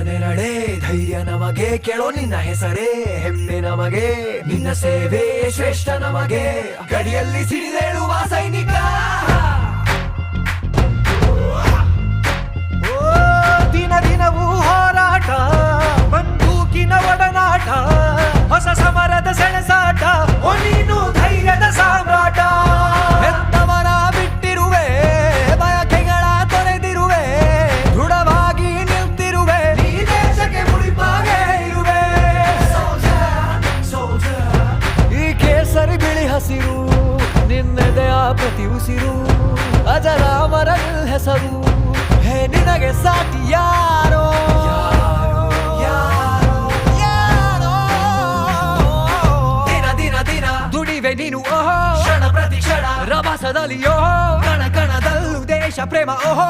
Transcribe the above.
ನೆರಳೇ ಧೈರ್ಯ ನಮಗೆ, ಕೇಳೋ ನಿನ್ನ ಹೆಸರೇ ಹೆಮ್ಮೆ ನಮಗೆ, ನಿನ್ನ ಸೇವೆ ಶ್ರೇಷ್ಠ ನಮಗೆ, ಗಡಿಯಲ್ಲಿ ಸಿಡಿದೇಳುವ ಸೈನಿಕ. ದಿನ ದಿನವೂ ಹೋರಾಟ, ಬಂದೂಕಿನ ಒಡನಾಟ, ಹೊಸ ಸಮರದ ಸೆಣಸಾಟ, ಓ ನೀನು ಧೈರ್ಯದ ಸಾಮ್ರಾಟ. ಹೆತ್ತವನ ಬಿಟ್ಟಿರುವೆ, ಬಯಕೆಗಳ ತೊರೆದಿರುವೆ, ದೃಢವಾಗಿ ನಿಲ್ತಿರುವೆ, ಈ ದೇಶಕ್ಕೆ ಮುಡಿಪಾಗೆ ಇರುವೆ. ಈ ಕೇಸರಿ ಬಿಳಿ ಹಸಿರು ನಿನ್ನೆದೆಯ ಪ್ರತಿ ಉಸಿರು, ಅಜರಾಮರ ಹೆಸರು, ಹೇ ನಿನಗೆ ಸಾಟಿ ಯಾರೋ. ದಿನ ದಿನ ದಿನ ದುಡಿವೆ ನೀನು ಓಹೋ, ಕ್ಷಣ ಪ್ರತಿ ಕ್ಷಣ ರಭಸದಲ್ಲಿ ಓಹೋ, ಕಣ ಕಣದಲ್ಲೂ ದೇಶ ಪ್ರೇಮ ಓಹೋ.